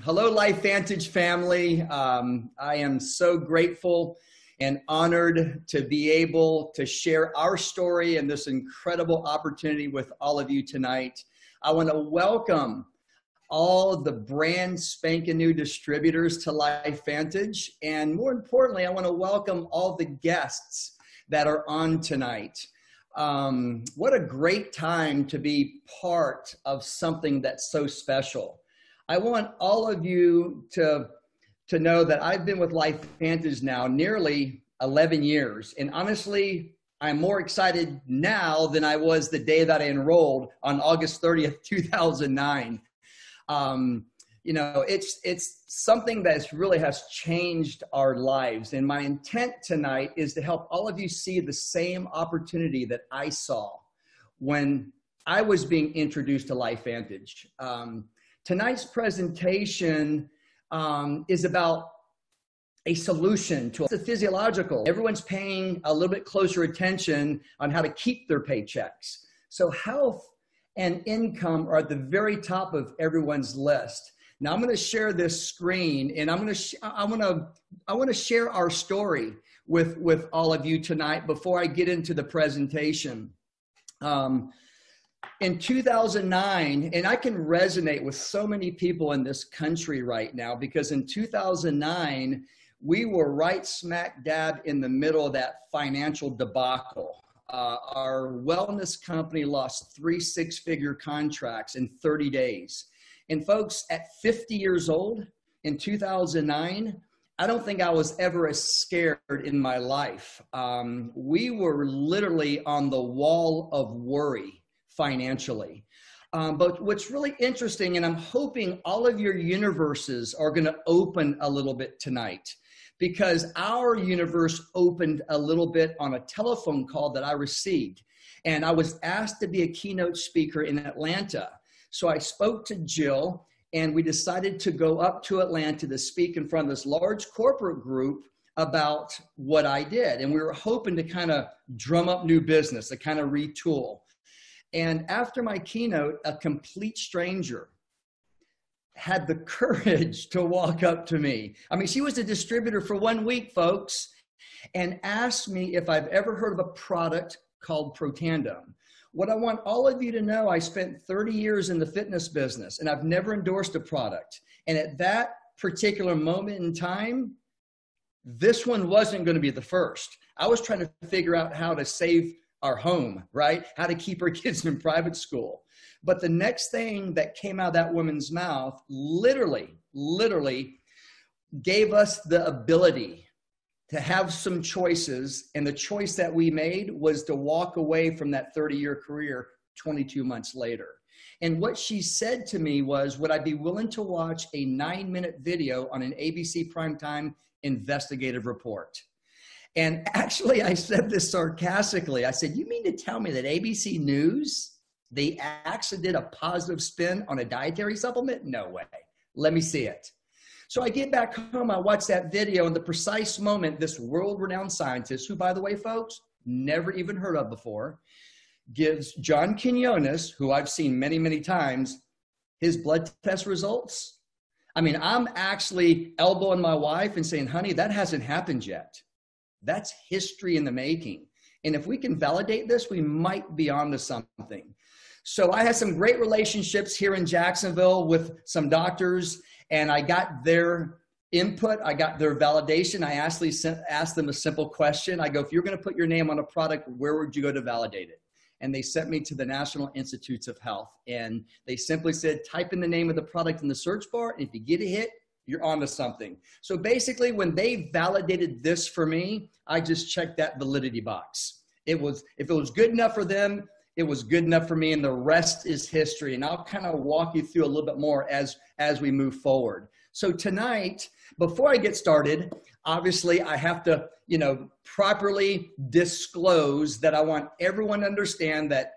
Hello, LifeVantage family. I am so grateful and honored to be able to share our story and this incredible opportunity with all of you tonight. I want to welcome all the brand spanking new distributors to LifeVantage. And more importantly, I want to welcome all the guests that are on tonight. What a great time to be part of something that's so special. I want all of you to know that I've been with LifeVantage now nearly 11 years. And honestly, I'm more excited now than I was the day that I enrolled on August 30th, 2009. You know, it's something that really has changed our lives. And my intent tonight is to help all of you see the same opportunity that I saw when I was being introduced to LifeVantage. Tonight's presentation is about a solution to the physiological. Everyone's paying a little bit closer attention on how to keep their paychecks. So health and income are at the very top of everyone's list. Now I'm going to share this screen, and I want to share our story with all of you tonight before I get into the presentation. In 2009, and I can resonate with so many people in this country right now, because in 2009, we were right smack dab in the middle of that financial debacle. Our wellness company lost 3 six-figure contracts in 30 days. And folks, at 50 years old in 2009, I don't think I was ever as scared in my life. We were literally on the wall of worry financially. But what's really interesting, and I'm hoping all of your universes are going to open a little bit tonight, because our universe opened a little bit on a telephone call that I received. And I was asked to be a keynote speaker in Atlanta. So I spoke to Jill, and we decided to go up to Atlanta to speak in front of this large corporate group about what I did. And we were hoping to kind of drum up new business, to kind of retool. And after my keynote, a complete stranger had the courage to walk up to me. I mean, she was a distributor for 1 week, folks, and asked me if I've ever heard of a product called Protandim. What I want all of you to know, I spent 30 years in the fitness business, and I've never endorsed a product. And at that particular moment in time, this one wasn't going to be the first. I was trying to figure out how to save our home, right? How to keep our kids in private school. But the next thing that came out of that woman's mouth literally gave us the ability to have some choices. And the choice that we made was to walk away from that 30-year career 22 months later. And what she said to me was, would I be willing to watch a 9-minute video on an ABC primetime investigative report? And actually, I said this sarcastically. I said, you mean to tell me that ABC News, they actually did a positive spin on a dietary supplement? No way. Let me see it. So I get back home, I watch that video, and the precise moment, this world-renowned scientist, who, by the way, folks, never even heard of before, gives John Quinones, who I've seen many, many times, his blood test results. I mean, I'm actually elbowing my wife and saying, honey, that hasn't happened yet. That's history in the making. And if we can validate this, we might be onto something. So I had some great relationships here in Jacksonville with some doctors, and I got their input. I got their validation. I asked them a simple question. I go, if you're going to put your name on a product, where would you go to validate it? And they sent me to the National Institutes of Health. And they simply said, type in the name of the product in the search bar. And if you get a hit, you're onto something. So basically, when they validated this for me, I just checked that validity box. If it was good enough for them, it was good enough for me, and the rest is history. And I'll kind of walk you through a little bit more as we move forward. So tonight, before I get started, obviously I have to, properly disclose that I want everyone to understand that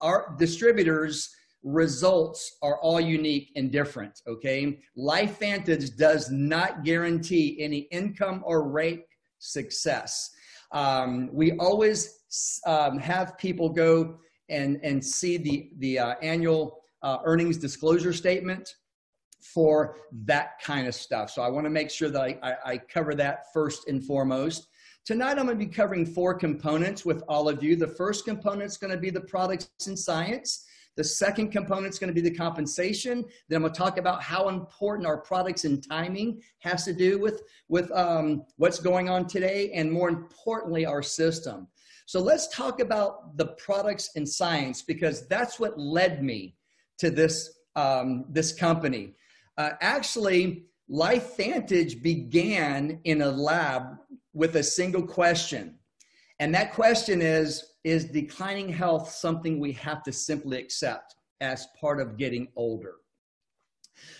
our distributors' results are all unique and different, okay? LifeVantage does not guarantee any income or rate success. We always have people go and see the annual earnings disclosure statement for that kind of stuff. So I want to make sure that I cover that first and foremost. Tonight, I'm going to be covering 4 components with all of you. The first component is going to be the products and science. The second component is going to be the compensation. Then I'm going to talk about how important our products and timing has to do with what's going on today, and more importantly, our system. So let's talk about the products and science, because that's what led me to this company. Actually, LifeVantage began in a lab with a single question. And that question is declining health something we have to simply accept as part of getting older?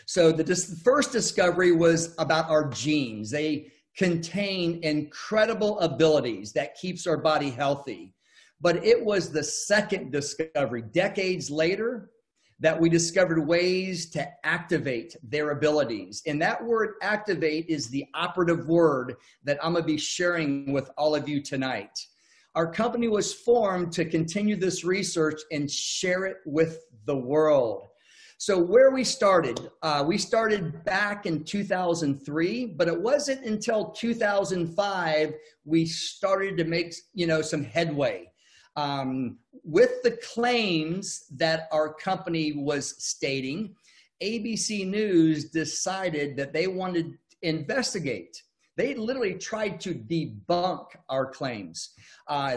So the first discovery was about our genes. They contain incredible abilities that keeps our body healthy. But it was the second discovery, decades later, that we discovered ways to activate their abilities. And that word activate is the operative word that I'm going to be sharing with all of you tonight. Our company was formed to continue this research and share it with the world. So where we started back in 2003, but it wasn't until 2005 we started to make, some headway. With the claims that our company was stating, ABC News decided that they wanted to investigate. They literally tried to debunk our claims.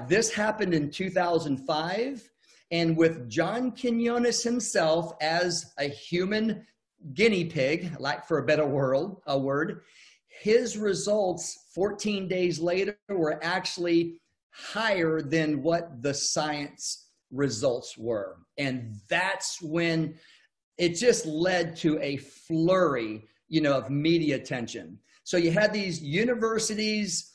This happened in 2005, and with John Quinones himself as a human guinea pig, like for a better word, his results 14 days later were actually higher than what the science results were. And that's when it just led to a flurry, of media attention. So you had these universities,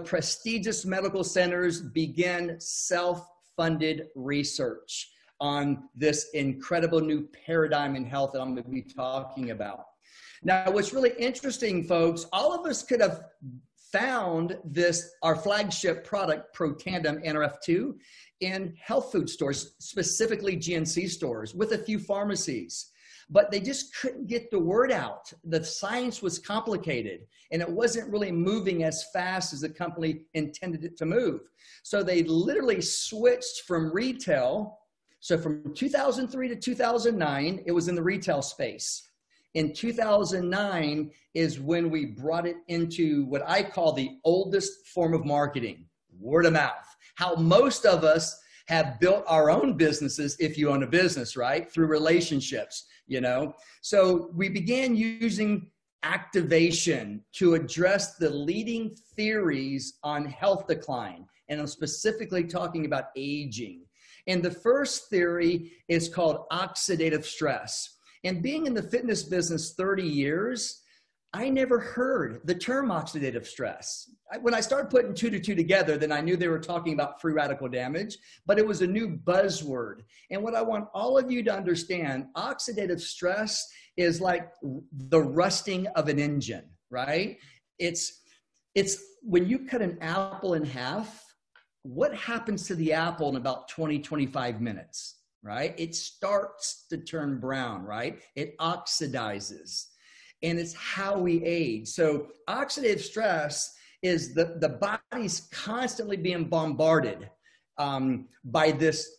prestigious medical centers begin self-funded research on this incredible new paradigm in health that I'm going to be talking about. Now, what's really interesting, folks, all of us could have found our flagship product, Protandim NRF2, in health food stores, specifically GNC stores, with a few pharmacies. But they just couldn't get the word out. The science was complicated, and it wasn't really moving as fast as the company intended it to move. So they literally switched from retail. So from 2003 to 2009, it was in the retail space. In 2009 is when we brought it into what I call the oldest form of marketing, word of mouth. How most of us have built our own businesses, if you own a business, right? Through relationships, So we began using activation to address the leading theories on health decline. And I'm specifically talking about aging. And the first theory is called oxidative stress. And being in the fitness business 30 years, I never heard the term oxidative stress. When I started putting 2 to 2 together, then I knew they were talking about free radical damage, but it was a new buzzword. And what I want all of you to understand, oxidative stress is like the rusting of an engine, right? It's when you cut an apple in half, what happens to the apple in about 20, 25 minutes? Right? It starts to turn brown, right? It oxidizes, and it's how we age. So oxidative stress is the body's constantly being bombarded by this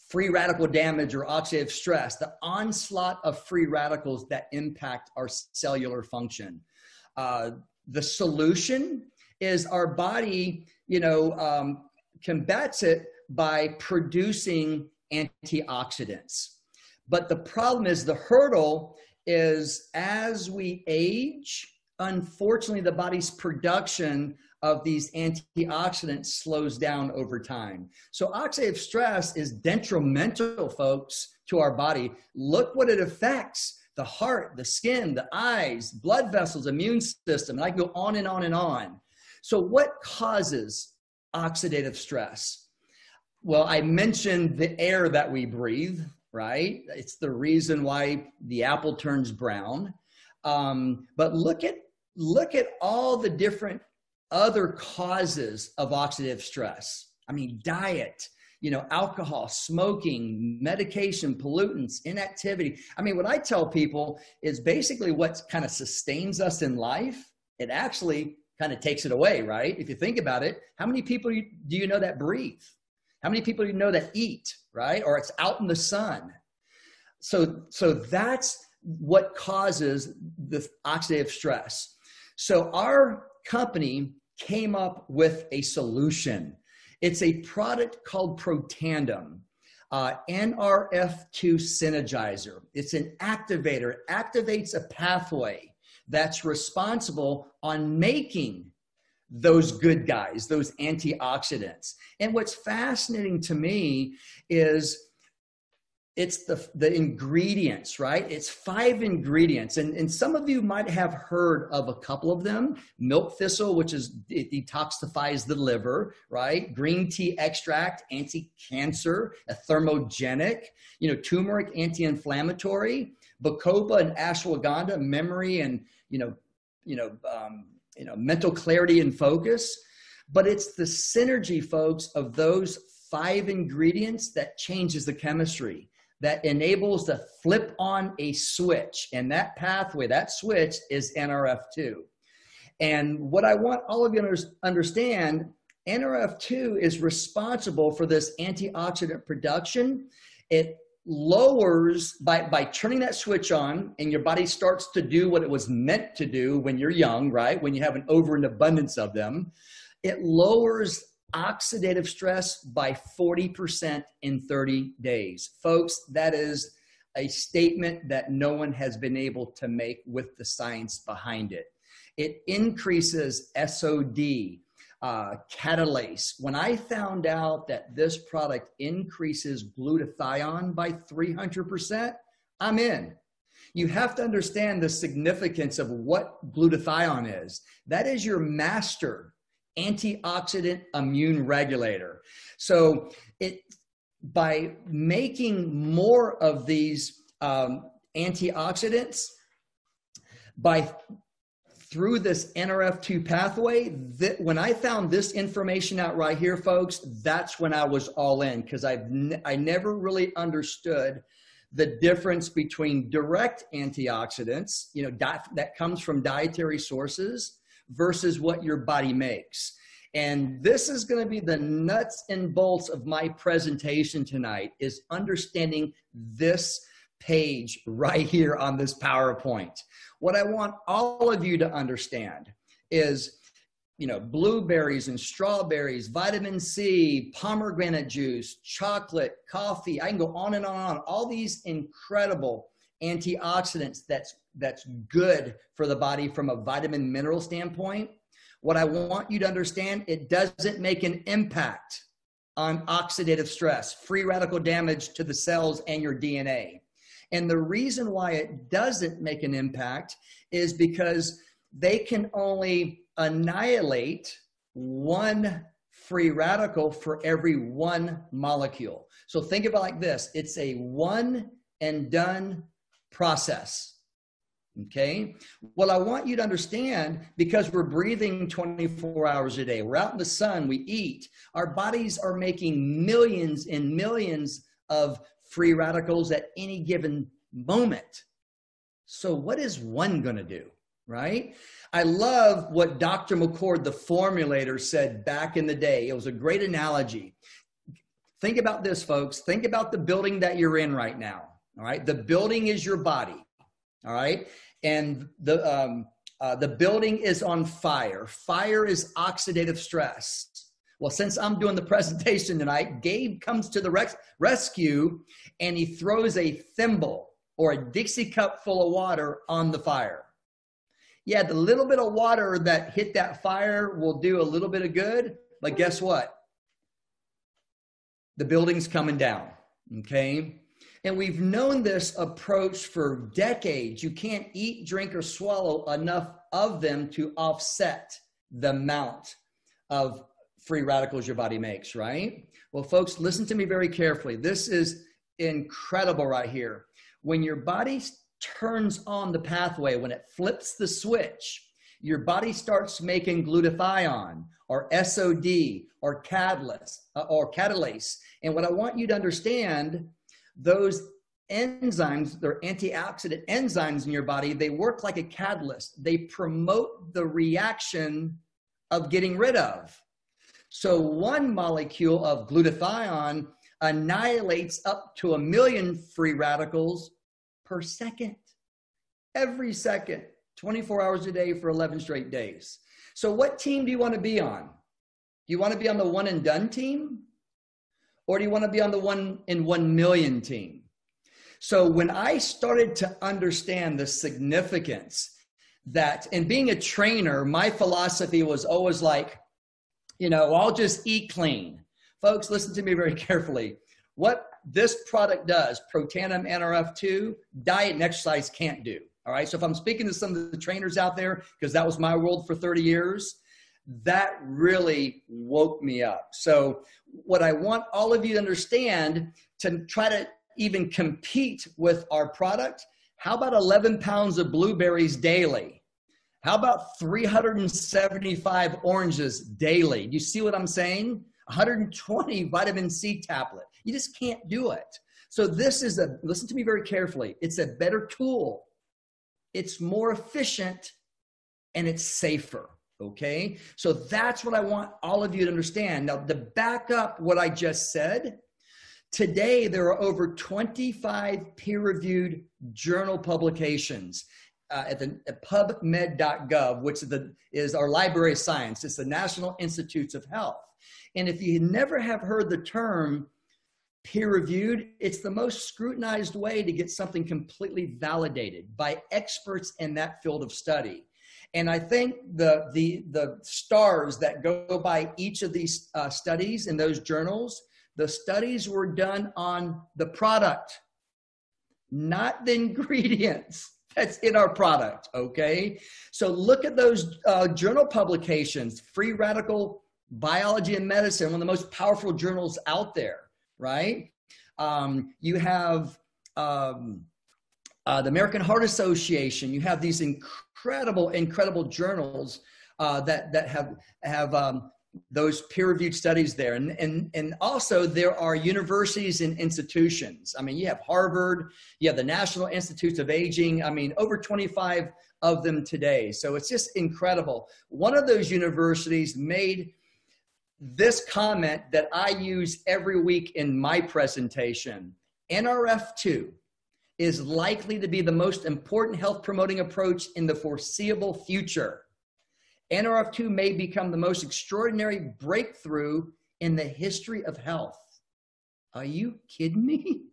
free radical damage or oxidative stress, the onslaught of free radicals that impact our cellular function. The solution is our body, combats it by producing antioxidants. But the problem is, the hurdle is, as we age, unfortunately, the body's production of these antioxidants slows down over time. So oxidative stress is detrimental, folks, to our body. Look what it affects: the heart, the skin, the eyes, blood vessels, immune system, and I can go on and on and on. So what causes oxidative stress? Well, I mentioned the air that we breathe, right? It's the reason why the apple turns brown. But look at all the different other causes of oxidative stress. I mean, diet, alcohol, smoking, medication, pollutants, inactivity. I mean, what I tell people is basically what kind of sustains us in life. It actually kind of takes it away, right? If you think about it, how many people do you know that breathe? How many people do you know that eat, right? Or it's out in the sun. So that's what causes the oxidative stress. So our company came up with a solution. It's a product called Protandem, NRF2 Synergizer. It's an activator. It activates a pathway that's responsible on making those good guys, those antioxidants. And what's fascinating to me is it's the ingredients, right? It's 5 ingredients. And some of you might have heard of a couple of them. Milk thistle, which it detoxifies the liver, right? Green tea extract, anti-cancer, a thermogenic, turmeric, anti-inflammatory, bacopa and ashwagandha, memory and, mental clarity and focus. But it's the synergy, folks, of those 5 ingredients that changes the chemistry, that enables to flip on a switch. And that pathway, that switch is NRF2. And what I want all of you to understand, NRF2 is responsible for this antioxidant production. It lowers, by turning that switch on, and your body starts to do what it was meant to do when you're young, right? When you have an over and abundance of them, it lowers oxidative stress by 40% in 30 days. Folks, that is a statement that no one has been able to make with the science behind it. It increases SOD, catalase. When I found out that this product increases glutathione by 300%, I'm in. You have to understand the significance of what glutathione is. That is your master antioxidant immune regulator. So by making more of these antioxidants through this NRF2 pathway, when I found this information out right here, folks, that's when I was all in, because I never really understood the difference between direct antioxidants, that comes from dietary sources, versus what your body makes. And this is going to be the nuts and bolts of my presentation tonight, is understanding this page right here on this PowerPoint. What I want all of you to understand is, blueberries and strawberries, vitamin C, pomegranate juice, chocolate, coffee. I can go on and on. All these incredible antioxidants that's good for the body from a vitamin mineral standpoint. What I want you to understand, it doesn't make an impact on oxidative stress, free radical damage to the cells and your DNA. And the reason why it doesn't make an impact is because they can only annihilate 1 free radical for every 1 molecule. So think about it like this. It's a one and done process. Okay. Well, I want you to understand, because we're breathing 24 hours a day, we're out in the sun, we eat, our bodies are making millions and millions of free radicals at any given moment. So what is one going to do, right? I love what Dr. McCord, the formulator, said back in the day. It was a great analogy. Think about this, folks. Think about the building that you're in right now. All right. The building is your body. All right. And the building is on fire. Fire is oxidative stress. Well, since I'm doing the presentation tonight, Gabe comes to the rescue, and he throws a thimble or a Dixie cup full of water on the fire. Yeah, the little bit of water that hit that fire will do a little bit of good, but guess what? The building's coming down, okay? And we've known this approach for decades. You can't eat, drink, or swallow enough of them to offset the amount of free radicals your body makes, right? Well, folks, listen to me very carefully. This is incredible right here. When your body turns on the pathway, when it flips the switch, your body starts making glutathione or SOD or catalase. And what I want you to understand, those enzymes, they're antioxidant enzymes in your body, they work like a catalyst. They promote the reaction of getting rid of. So one molecule of glutathione annihilates up to 1 million free radicals per second, every second, 24 hours a day for 11 straight days. So what team do you want to be on? Do you want to be on the one and done team? Or do you want to be on the 1 in 1 million team? So when I started to understand the significance that, and being a trainer, my philosophy was always like, you know, I'll just eat clean. Folks, listen to me very carefully. What this product does, Protandim NRF2, diet and exercise can't do. All right. So if I'm speaking to some of the trainers out there, because that was my world for 30 years, that really woke me up. So what I want all of you to understand, to try to even compete with our product, how about 11 pounds of blueberries daily? How about 375 oranges daily? Do you see what I'm saying? 120 vitamin C tablet. You just can't do it. So this is listen to me very carefully. It's a better tool. It's more efficient and it's safer. Okay. So that's what I want all of you to understand. Now, to back up what I just said, today there are over 25 peer-reviewed journal publications at PubMed.gov, which is our Library of Science. It's the National Institutes of Health. And if you never have heard the term peer-reviewed, it's the most scrutinized way to get something completely validated by experts in that field of study. And I think the stars that go by each of these studies in those journals, the studies were done on the product, not the ingredients that's in our product, okay? So look at those journal publications, Free Radical Biology and Medicine, one of the most powerful journals out there, right? You have the American Heart Association. You have these incredible journals that have those peer-reviewed studies there. And also there are universities and institutions. I mean, you have Harvard, you have the National Institutes of Aging. I mean, over 25 of them today. So it's just incredible. One of those universities made this comment that I use every week in my presentation. NRF2 is likely to be the most important health promoting approach in the foreseeable future. NRF2 may become the most extraordinary breakthrough in the history of health. Are you kidding me?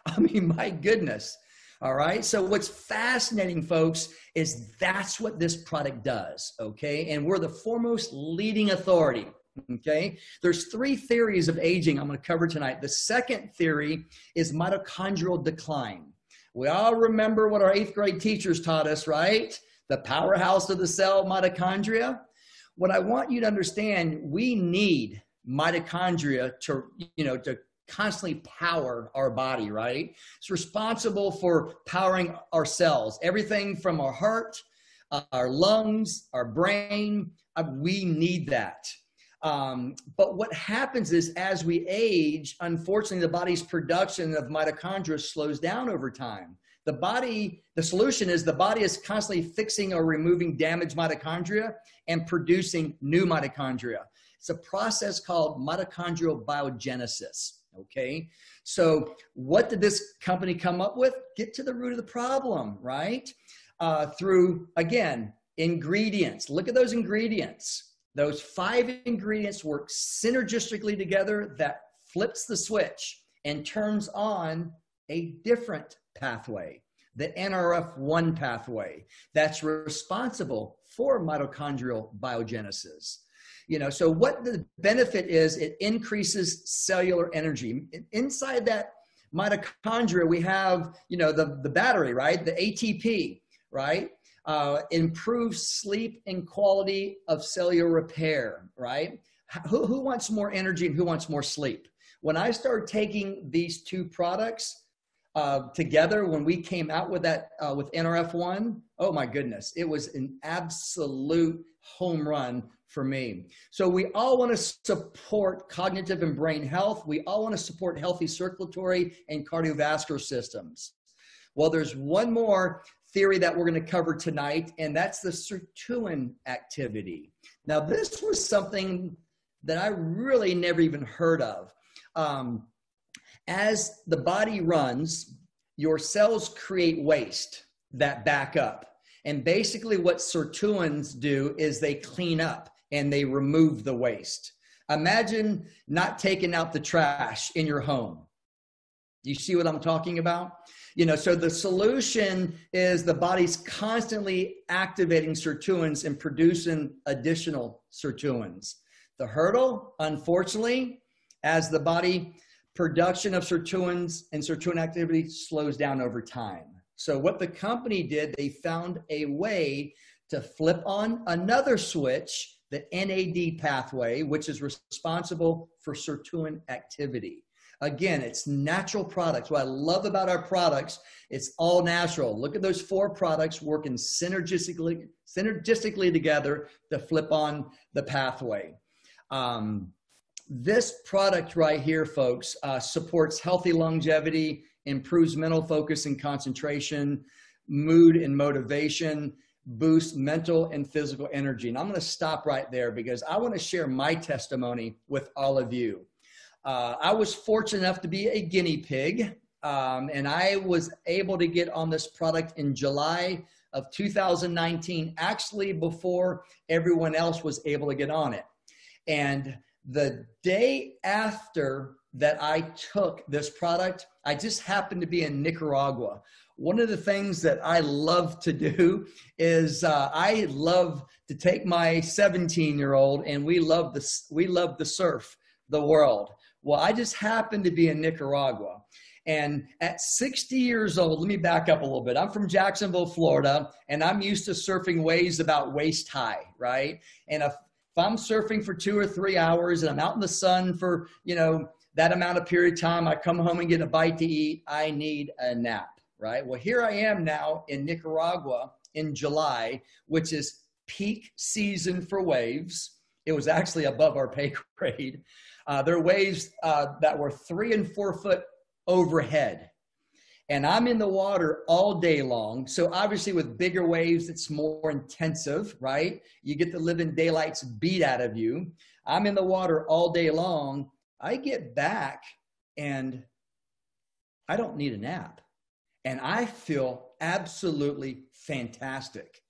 I mean, my goodness. All right. So what's fascinating, folks, is that's what this product does. Okay. And we're the foremost leading authority. Okay. There's 3 theories of aging I'm going to cover tonight. The second theory is mitochondrial decline. We all remember what our 8th grade teachers taught us, right? The powerhouse of the cell, mitochondria. What I want you to understand, we need mitochondria to constantly power our body, right? It's responsible for powering our cells, everything from our heart, our lungs, our brain. We need that. But what happens is, as we age, unfortunately, the body's production of mitochondria slows down over time. The solution is the body is constantly fixing or removing damaged mitochondria and producing new mitochondria. It's a process called mitochondrial biogenesis. Okay. So what did this company come up with? Get to the root of the problem, right? Through, again, ingredients. Look at those ingredients. Those 5 ingredients work synergistically together that flips the switch and turns on a different pathway, the NRF1 pathway that's responsible for mitochondrial biogenesis. So what the benefit is, it increases cellular energy. Inside that mitochondria, we have, the battery, right? The ATP, right? Improves sleep and quality of cellular repair, right? Who wants more energy and who wants more sleep? When I started taking these 2 products, together when we came out with that, with NRF1, oh my goodness, it was an absolute home run for me. So we all want to support cognitive and brain health. We all want to support healthy circulatory and cardiovascular systems. Well, there's one more theory that we're going to cover tonight, and that's the sirtuin activity. Now, this was something that I really never even heard of. As the body runs, your cells create waste that back up. And basically what sirtuins do is they clean up and they remove the waste. Imagine not taking out the trash in your home. You see what I'm talking about? So the solution is the body's constantly activating sirtuins and producing additional sirtuins. The hurdle, unfortunately, as the body production of sirtuins and sirtuin activity slows down over time. So what the company did, they found a way to flip on another switch, the NAD pathway, which is responsible for sirtuin activity. Again, it's natural products. What I love about our products, it's all natural. Look at those 4 products working synergistically together to flip on the pathway. This product right here, folks, supports healthy longevity, improves mental focus and concentration, mood and motivation, boosts mental and physical energy. And I'm going to stop right there because I want to share my testimony with all of you. I was fortunate enough to be a guinea pig, and I was able to get on this product in July of 2019, actually before everyone else was able to get on it. And the day after that I took this product, I just happened to be in Nicaragua. One of the things that I love to do is I love to take my 17-year-old and we love to surf the world. Well, I just happened to be in Nicaragua. And at 60 years old, let me back up a little bit. I'm from Jacksonville, Florida, and I'm used to surfing waves about waist high, right? And if I'm surfing for 2 or 3 hours and I'm out in the sun for, that amount of period of time, I come home and get a bite to eat, I need a nap, right? Well, here I am now in Nicaragua in July, which is peak season for waves. It was actually above our pay grade. There are waves that were 3 and 4 foot overhead. And I'm in the water all day long. So obviously with bigger waves, it's more intensive, right? You get the living daylights beat out of you. I'm in the water all day long. I get back and I don't need a nap. And I feel absolutely fantastic.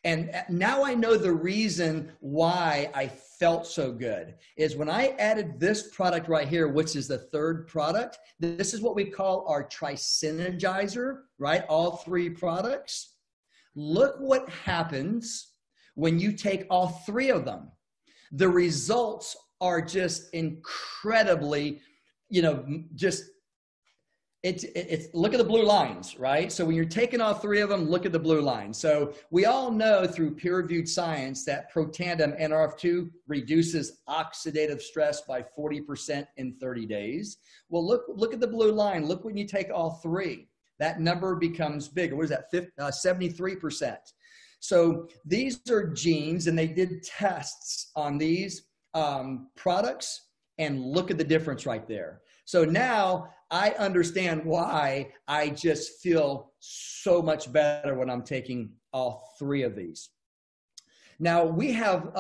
And now I know the reason why I felt so good is when I added this product right here, which is the 3rd product. This is what we call our Tri-Synergizer, right? All 3 products. Look what happens when you take all 3 of them. The results are just incredibly, it's look at the blue lines, right? So when you're taking all 3 of them, look at the blue lines. So we all know through peer-reviewed science that Protandim NRF2 reduces oxidative stress by 40% in 30 days. Well, look at the blue line. Look when you take all 3. That number becomes bigger. What is that? 73%. So these are genes, and they did tests on these products, and look at the difference right there. So now I understand why I just feel so much better when I'm taking all 3 of these. Now we have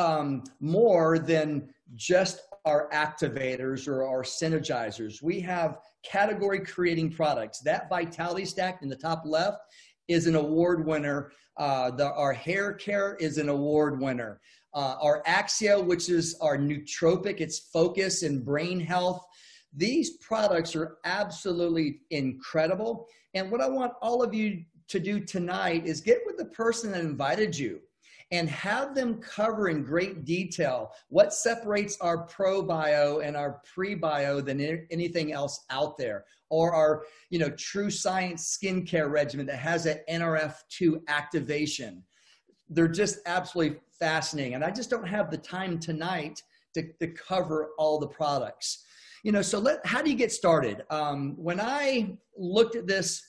more than just our activators or our synergizers. We have category creating products. That Vitality Stack in the top left is an award winner. Our hair care is an award winner. Our Axia, which is our nootropic, it's focus and brain health. These products are absolutely incredible. And what I want all of you to do tonight is get with the person that invited you and have them cover in great detail what separates our ProBio and our PreBio than anything else out there, or our True Science skincare regimen that has an NRF2 activation. They're just absolutely fascinating. And I just don't have the time tonight to cover all the products. So how do you get started? When I looked at this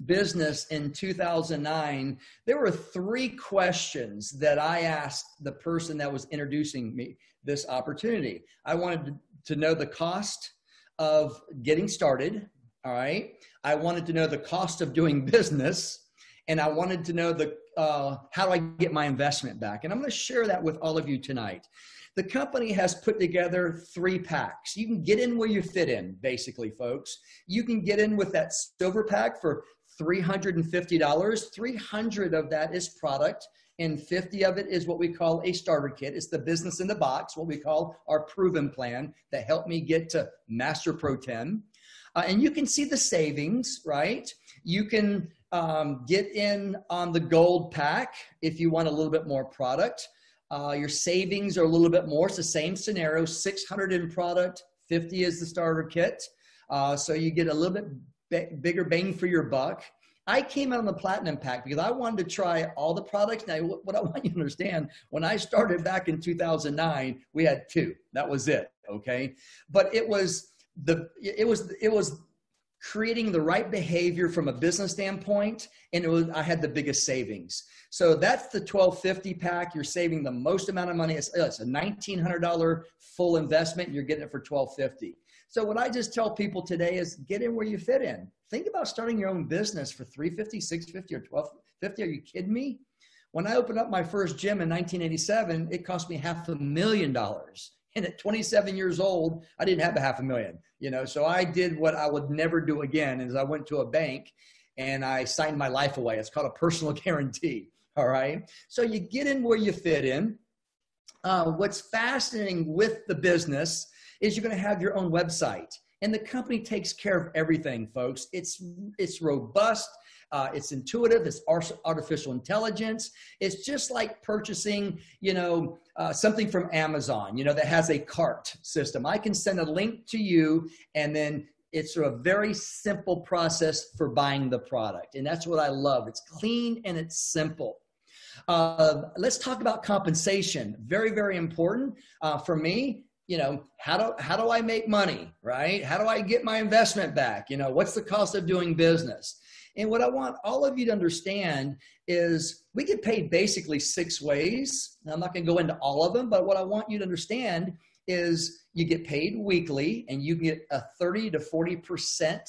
business in 2009, there were 3 questions that I asked the person that was introducing me this opportunity. I wanted to know the cost of getting started. All right. I wanted to know the cost of doing business, and I wanted to know how do I get my investment back? And I'm going to share that with all of you tonight. The company has put together 3 packs. You can get in where you fit in, basically, folks. You can get in with that silver pack for $350. $300 of that is product, and $50 of it is what we call a starter kit. It's the business in the box, what we call our proven plan that helped me get to Master Pro 10. And you can see the savings, right? You can get in on the gold pack if you want a little bit more product. Your savings are a little bit more. It's the same scenario, $600 in product, $50 is the starter kit. So you get a little bit bigger bang for your buck. I came out on the platinum pack because I wanted to try all the products. Now, what I want you to understand, when I started back in 2009, we had 2. That was it, okay? But it was creating the right behavior from a business standpoint, and I had the biggest savings. So that's the $1,250 pack. You're saving the most amount of money. It's a $1,900 full investment. You're getting it for $1,250. So what I just tell people today is get in where you fit in. Think about starting your own business for $350, $650, or $1,250. Are you kidding me? When I opened up my first gym in 1987, it cost me $500,000. And at 27 years old, I didn't have $500,000, so I did what I would never do again, is I went to a bank and I signed my life away. It's called a personal guarantee. All right. So you get in where you fit in. What's fascinating with the business is you're going to have your own website, and the company takes care of everything, folks. It's robust. It's intuitive. It's artificial intelligence. It's just like purchasing, something from Amazon, that has a cart system. I can send a link to you, and then it's a very simple process for buying the product. And that's what I love. It's clean and it's simple. Let's talk about compensation. Very, very important for me. How do I make money, right? How do I get my investment back? What's the cost of doing business? And what I want all of you to understand is we get paid basically 6 ways. Now, I'm not going to go into all of them, but what I want you to understand is you get paid weekly, and you can get a 30 to 40%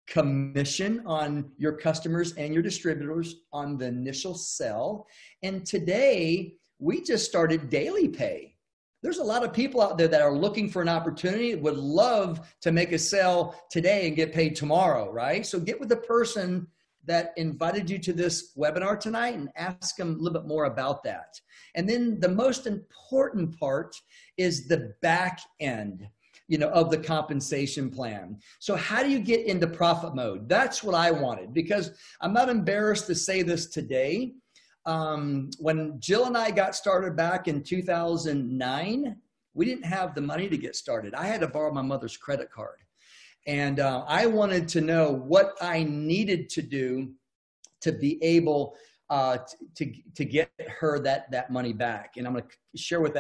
commission on your customers and your distributors on the initial sell. And today, we just started daily pay. There's a lot of people out there that are looking for an opportunity, would love to make a sale today and get paid tomorrow, right? So get with the person that invited you to this webinar tonight and ask them a little bit more about that. And then the most important part is the back end, of the compensation plan. So how do you get into profit mode? That's what I wanted, because I'm not embarrassed to say this today. When Jill and I got started back in 2009, we didn't have the money to get started. I had to borrow my mother's credit card. And I wanted to know what I needed to do to be able to get her that money back. And I'm going to share with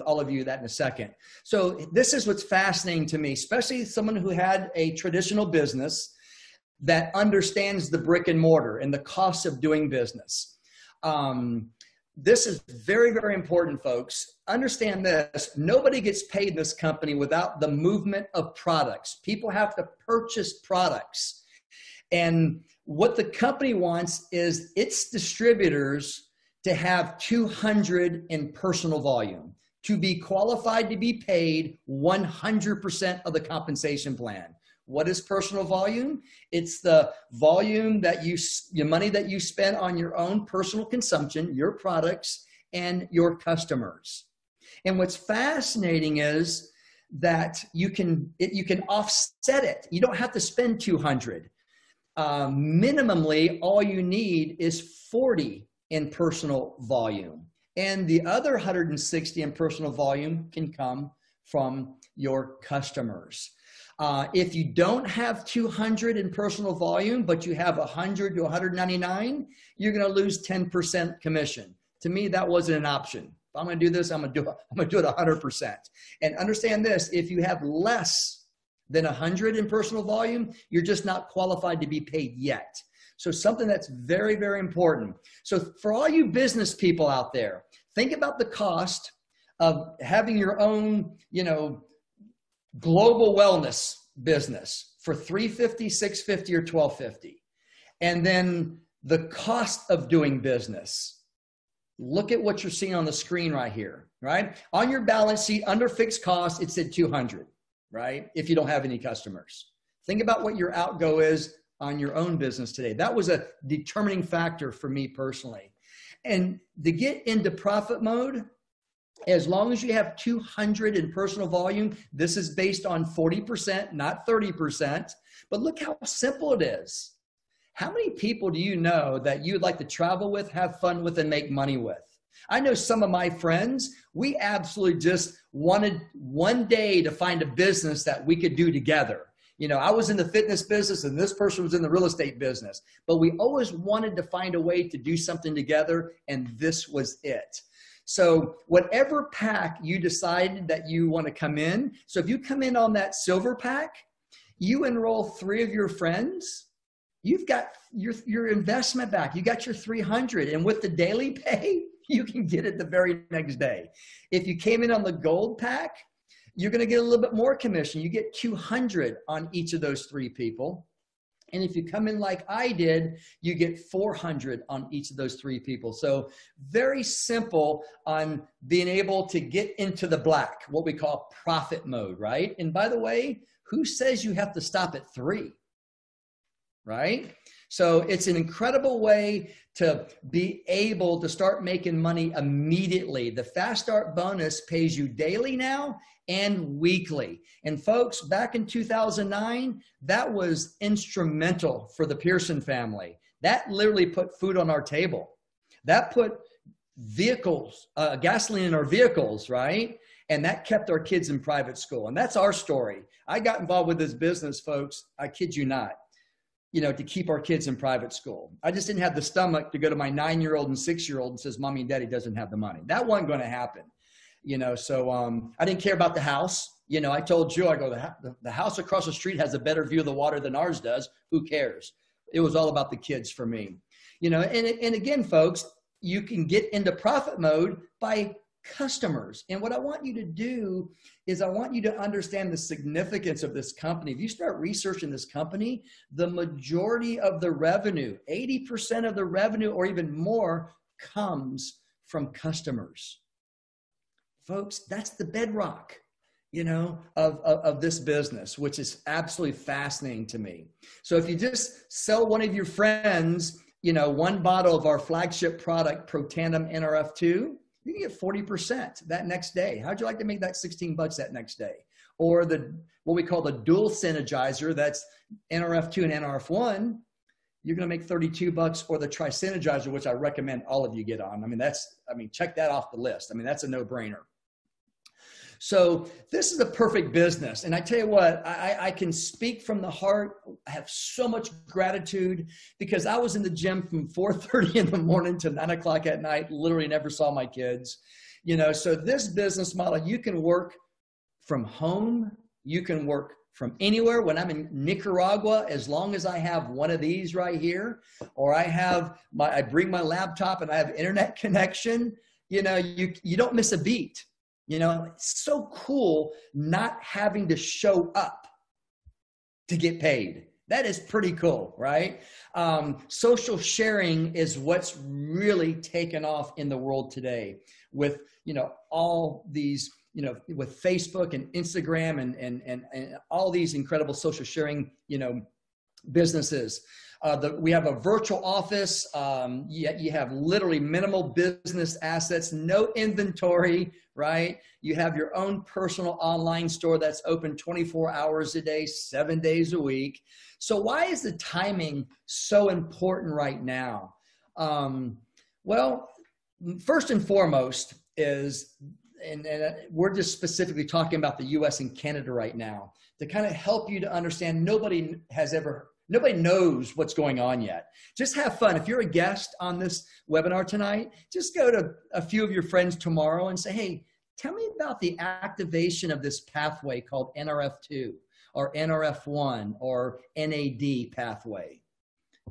all of you that in a second. So this is what's fascinating to me, especially someone who had a traditional business that understands the brick and mortar and the cost of doing business. This is very, very important, folks. Understand this. Nobody gets paid in this company without the movement of products. People have to purchase products. And what the company wants is its distributors to have 200 in personal volume, to be qualified to be paid 100% of the compensation plan. What is personal volume? It's the volume that your money that you spend on your own personal consumption, your products, and your customers. And what's fascinating is that you can offset it. You don't have to spend 200. Minimally, all you need is 40 in personal volume. And the other 160 in personal volume can come from your customers. If you don't have 200 in personal volume, but you have 100 to 199, you're going to lose 10% commission. To me, that wasn't an option. I'm going to do this, I'm going to do it 100%. And understand this, if you have less than 100 in personal volume, you're just not qualified to be paid yet. So something that's very, very important. So for all you business people out there, think about the cost of having your own, global wellness business for $350, $650, or $1,250. And then the cost of doing business. Look at what you're seeing on the screen right here, right? On your balance sheet, under fixed costs, it said 200, right? If you don't have any customers. Think about what your outgo is on your own business today. That was a determining factor for me personally. And to get into profit mode, as long as you have 200 in personal volume, this is based on 40%, not 30%. But look how simple it is. How many people do you know that you'd like to travel with, have fun with, and make money with? I know some of my friends, we absolutely just wanted one day to find a business that we could do together. I was in the fitness business and this person was in the real estate business, but we always wanted to find a way to do something together, and this was it. So whatever pack you decided that you want to come in, so if you come in on that silver pack, you enroll 3 of your friends, you've got your investment back. You got your 300, and with the daily pay, you can get it the very next day. If you came in on the gold pack, you're going to get a little bit more commission. You get 200 on each of those 3 people. And if you come in like I did, you get 400 on each of those 3 people. So very simple on being able to get into the black, what we call profit mode, right? And by the way, who says you have to stop at 3, right? So it's an incredible way to be able to start making money immediately. The Fast Start bonus pays you daily now and weekly. And folks, back in 2009, that was instrumental for the Pearson family. That literally put food on our table. That put gasoline in our vehicles, right? And that kept our kids in private school. And that's our story. I got involved with this business, folks, I kid you not, to keep our kids in private school. I just didn't have the stomach to go to my 9-year-old and 6-year-old and says, Mommy and Daddy doesn't have the money. That wasn't going to happen. So I didn't care about the house. I told Joe, I go, the house across the street has a better view of the water than ours does. Who cares? It was all about the kids for me. And again, folks, you can get into profit mode by customers. And what I want you to do is I want you to understand the significance of this company. If you start researching this company, the majority of the revenue, 80% of the revenue or even more, comes from customers. Folks, that's the bedrock, of this business, which is absolutely fascinating to me. So if you just sell one of your friends, 1 bottle of our flagship product, Protandim NRF2, you can get 40% that next day. How'd you like to make that $16 that next day? Or what we call the dual synergizer, that's NRF2 and NRF1, you're going to make $32, or the tri-synergizer, which I recommend all of you get on. Check that off the list. That's a no-brainer. So this is a perfect business. And I tell you what, I can speak from the heart. I have so much gratitude because I was in the gym from 4:30 in the morning to 9 o'clock at night, literally never saw my kids. So this business model, you can work from home. You can work from anywhere. When I'm in Nicaragua, as long as I have one of these right here, or I bring my laptop and I have internet connection, you don't miss a beat. It's so cool not having to show up to get paid. That is pretty cool, right? Social sharing is what's really taken off in the world today with, all these, with Facebook and Instagram and all these incredible social sharing, businesses. We have a virtual office. You have literally minimal business assets, no inventory, right? You have your own personal online store that's open 24 hours a day, 7 days a week. So why is the timing so important right now? Well, first and foremost is, and we're just specifically talking about the US and Canada right now, to kind of help you to understand, nobody has ever Nobody knows what's going on yet. Just have fun. If you're a guest on this webinar tonight, just go to a few of your friends tomorrow and say, hey, tell me about the activation of this pathway called NRF2 or NRF1 or NAD pathway.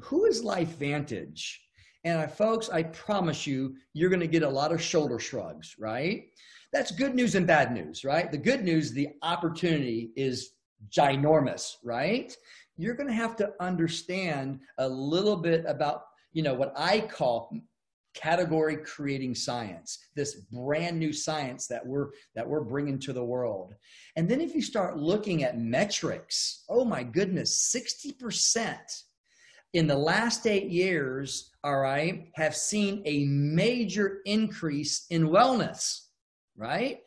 Who is LifeVantage? And folks, I promise you, you're going to get a lot of shoulder shrugs, right? That's good news and bad news, right? The good news, the opportunity is ginormous, right? You're going to have to understand a little bit about, what I call category creating science, this brand new science that we're bringing to the world. And then if you start looking at metrics, oh my goodness, 60% in the last 8 years, all right, have seen a major increase in wellness, right?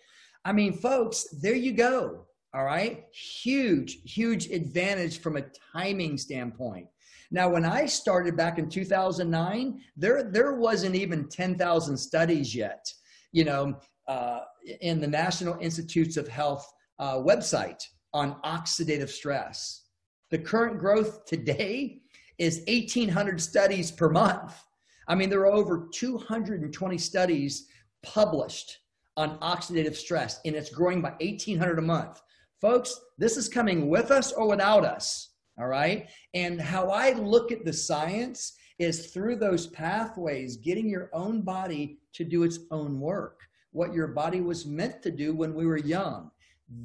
I mean, folks, there you go. All right. Huge, huge advantage from a timing standpoint. Now, when I started back in 2009, there wasn't even 10,000 studies yet, in the National Institutes of Health website on oxidative stress. The current growth today is 1,800 studies per month. I mean, there are over 220 studies published on oxidative stress, and it's growing by 1,800 a month. Folks, this is coming with us or without us, all right? And how I look at the science is through those pathways, getting your own body to do its own work, what your body was meant to do when we were young.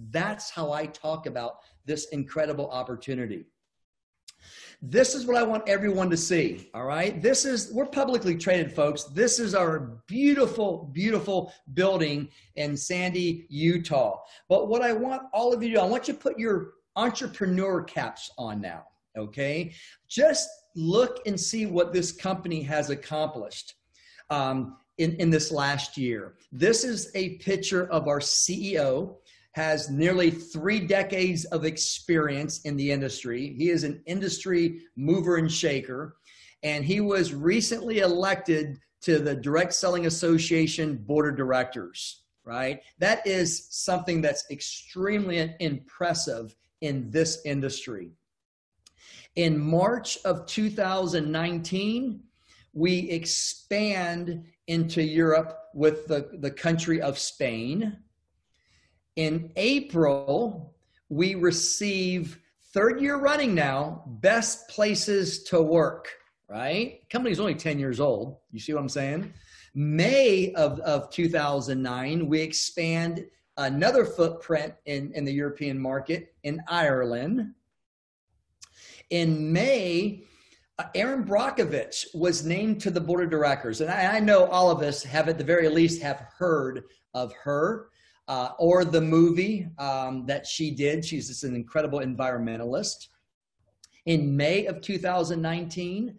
That's how I talk about this incredible opportunity. This is what I want everyone to see, all right? We're publicly traded, folks. This is our beautiful, beautiful building in Sandy, Utah. But what I want all of you to do, I want you to put your entrepreneur caps on now, okay? Just look and see what this company has accomplished in this last year. This is a picture of our CEO. Has nearly 3 decades of experience in the industry. He is an industry mover and shaker, and he was recently elected to the Direct Selling Association Board of Directors, right? That is something that's extremely impressive in this industry. In March of 2019, we expand into Europe with the country of Spain. In April, we receive 3rd year running now, best places to work, right? Company's only 10 years old. You see what I'm saying? May of 2009, we expand another footprint in the European market in Ireland. In May, Erin Brockovich was named to the board of directors. And I know all of us have at the very least have heard of her. Or the movie that she did. She's just an incredible environmentalist. In May of 2019,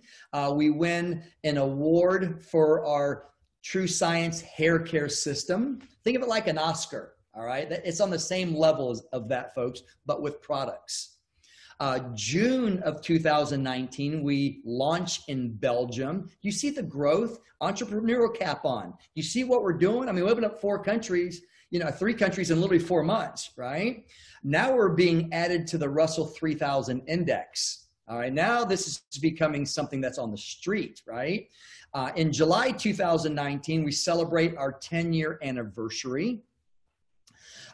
we win an award for our True Science hair care system. Think of it like an Oscar, all right? It's on the same level of that, folks, but with products. June of 2019, we launch in Belgium. You see the growth, entrepreneurial cap on. You see what we're doing? I mean, we opened up 4 countries. 3 countries in literally 4 months, right? Now we're being added to the Russell 3000 index. All right, now this is becoming something that's on the street, right? In July 2019, we celebrate our 10-year anniversary.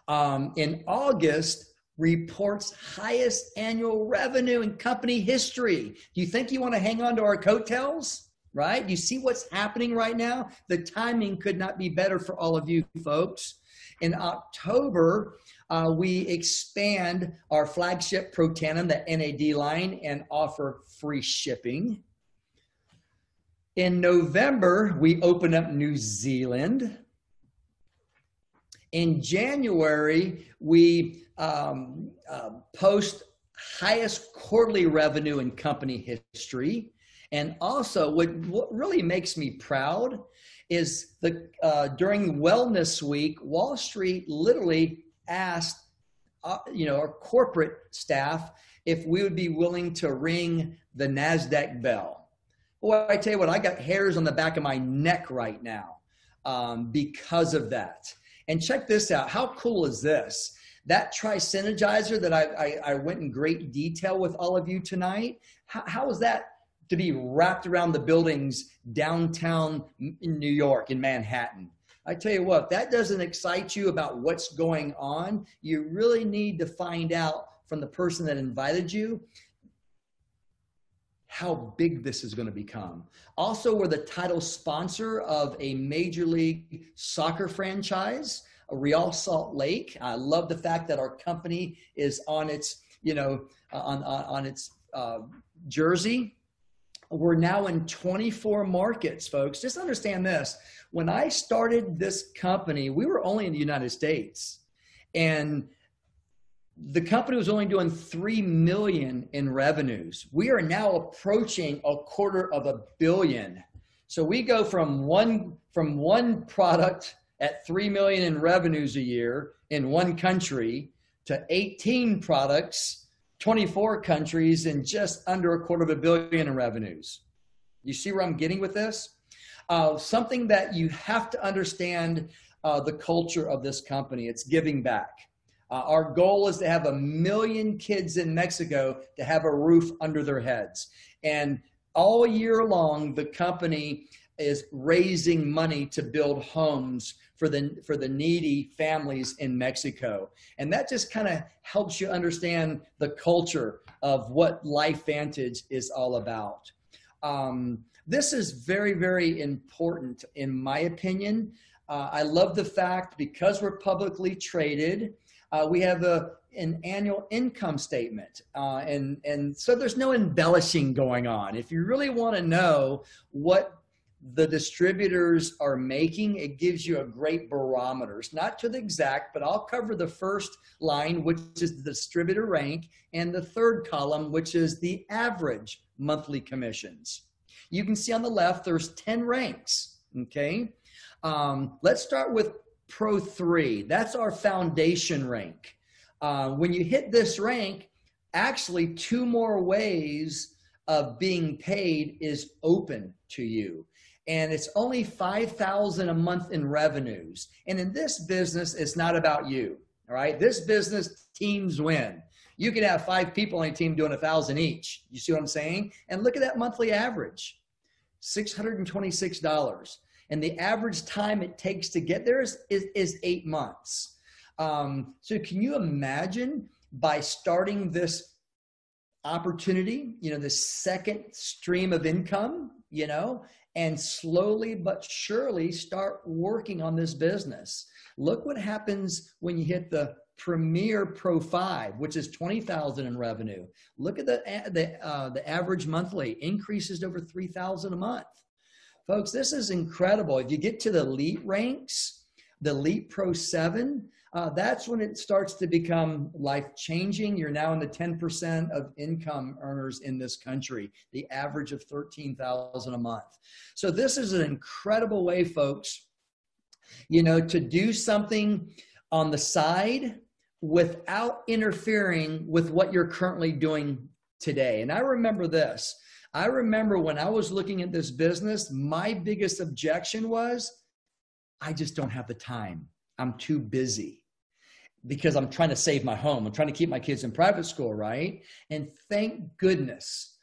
In August, reports highest annual revenue in company history. Do you think you want to hang on to our coattails? Right? You see what's happening right now? The timing could not be better for all of you folks. In October, we expand our flagship Protandim, the NAD line, and offer free shipping. In November, we open up New Zealand. In January, we post highest quarterly revenue in company history. And also, what really makes me proud is during Wellness Week, Wall Street literally asked, our corporate staff if we would be willing to ring the NASDAQ bell. Boy, I tell you what, I got hairs on the back of my neck right now because of that. And check this out. How cool is this? That Tri-Synergizer that I went in great detail with all of you tonight, how is that to be wrapped around the buildings downtown in New York, in Manhattan? I tell you what, if that doesn't excite you about what's going on, you really need to find out from the person that invited you how big this is going to become. Also, we're the title sponsor of a Major League Soccer franchise, Real Salt Lake. I love the fact that our company is on its, on its jersey. We're now in 24 markets, folks. Just understand this. When I started this company, we were only in the United States. And the company was only doing $3 million in revenues. We are now approaching $250 million. So we go from one product at $3 million in revenues a year in one country to 18 products, 24 countries, and just under $250 million in revenues. You see where I'm getting with this? Something that you have to understand the culture of this company. It's giving back. Our goal is to have 1 million kids in Mexico to have a roof under their heads. And all year long, the company is raising money to build homes for the needy families in Mexico. And that just kind of helps you understand the culture of what LifeVantage is all about. This is very, very important in my opinion. I love the fact because we're publicly traded, we have an annual income statement. And so there's no embellishing going on. If you really want to know what the distributors are making, it gives you a great barometer. It's not to the exact, but I'll cover the first line, which is the distributor rank, and the third column, which is the average monthly commissions. You can see on the left, there's 10 ranks, okay? Let's start with Pro 3. That's our foundation rank. When you hit this rank, actually 2 more ways of being paid is open to you. And it's only $5,000 a month in revenues. And in this business, it's not about you, all right? This business, teams win. You can have 5 people on a team doing $1,000 each. You see what I'm saying? And look at that monthly average, $626. And the average time it takes to get there is 8 months. So can you imagine by starting this opportunity, the second stream of income, and slowly but surely start working on this business? Look what happens when you hit the Premier Pro 5, which is $20,000 in revenue. Look at the average monthly increases to over $3,000 a month. Folks, this is incredible. If you get to the elite ranks, the Elite Pro 7, that's when it starts to become life-changing. You're now in the 10% of income earners in this country, the average of $13,000 a month. So this is an incredible way, folks, to do something on the side without interfering with what you're currently doing today. And I remember this. I remember when I was looking at this business, my biggest objection was, I just don't have the time. I'm too busy because I'm trying to save my home. I'm trying to keep my kids in private school, right? And thank goodness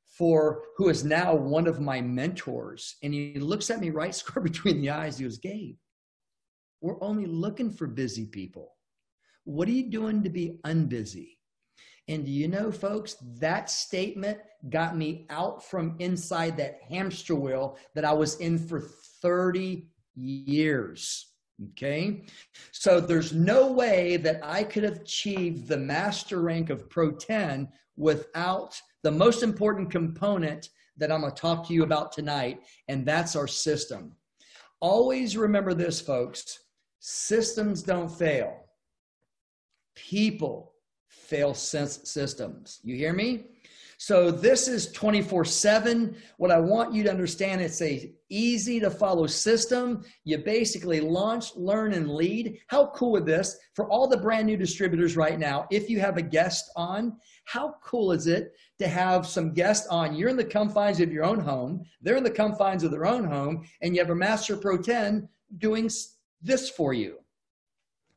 for who is now one of my mentors. And he looks at me right square between the eyes. He goes, Gabe, we're only looking for busy people. What are you doing to be unbusy? And folks, that statement got me out from inside that hamster wheel that I was in for 30 years. Okay. So there's no way that I could have achieved the master rank of Pro 10 without the most important component that I'm going to talk to you about tonight. And that's our system. Always remember this, folks. Systems don't fail. People fail systems. You hear me? So this is 24/7. What I want you to understand, it's a easy to follow system. You basically launch, learn, and lead. How cool is this for all the brand new distributors right now? If you have a guest on, how cool is it to have some guests on? You're in the confines of your own home. They're in the confines of their own home. And you have a Master Pro 10 doing this for you.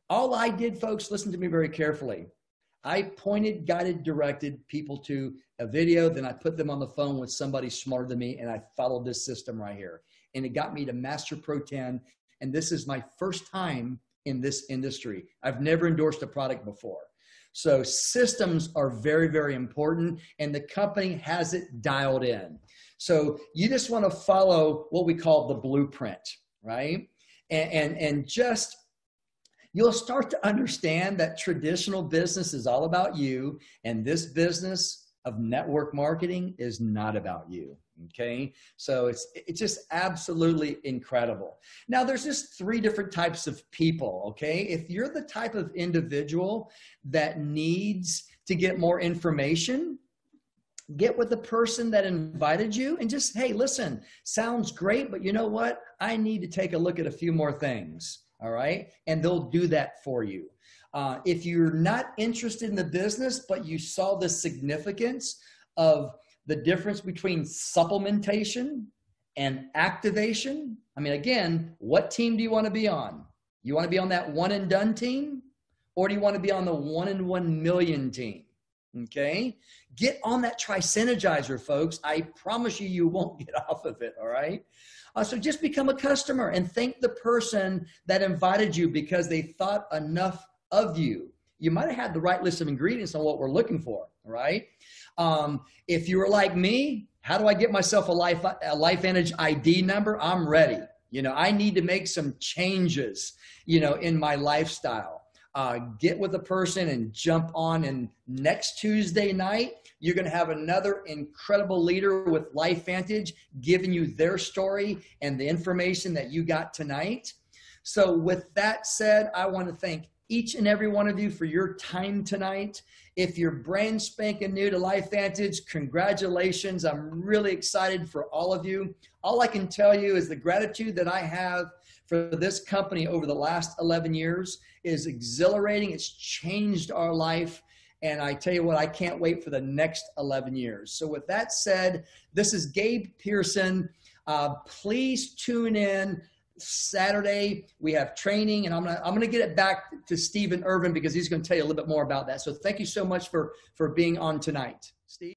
All I did, folks, listen to me very carefully. I pointed, guided, directed people to a video. Then I put them on the phone with somebody smarter than me, and I followed this system right here. And it got me to Master Pro 10. And this is my first time in this industry. I've never endorsed a product before. So systems are very, very important, and the company has it dialed in. So you just want to follow what we call the blueprint, right? And just, you'll start to understand that traditional business is all about you, and this business of network marketing is not about you. Okay. So it's just absolutely incredible. Now there's just 3 different types of people. Okay. If you're the type of individual that needs to get more information, get with the person that invited you and just, hey, listen, sounds great, but you know what? I need to take a look at a few more things. All right. And they'll do that for you. If you're not interested in the business, but you saw the significance of the difference between supplementation and activation. I mean, again, what team do you want to be on? You want to be on that one and done team, or do you want to be on the 1 in 1 million team? Okay. Get on that Tri-Synergizer, folks. I promise you, you won't get off of it. All right. So just become a customer and thank the person that invited you because they thought enough of you. You might have had the right list of ingredients on what we're looking for. Right. If you were like me, how do I get myself a LifeVantage ID number? I'm ready. You know, I need to make some changes, you know, in my lifestyle. Get with a person and jump on. And next Tuesday night, you're going to have another incredible leader with LifeVantage giving you their story and the information that you got tonight. So with that said, I want to thank each and every one of you for your time tonight. If you're brand spanking new to LifeVantage, congratulations. I'm really excited for all of you. All I can tell you is the gratitude that I have for this company over the last 11 years is exhilarating. It's changed our life. And I tell you what, I can't wait for the next 11 years. So with that said, this is Gabe Pearson. Please tune in Saturday. We have training, and I'm gonna get it back to Stephen Irvin because he's going to tell you a little bit more about that. So thank you so much for being on tonight, Steve.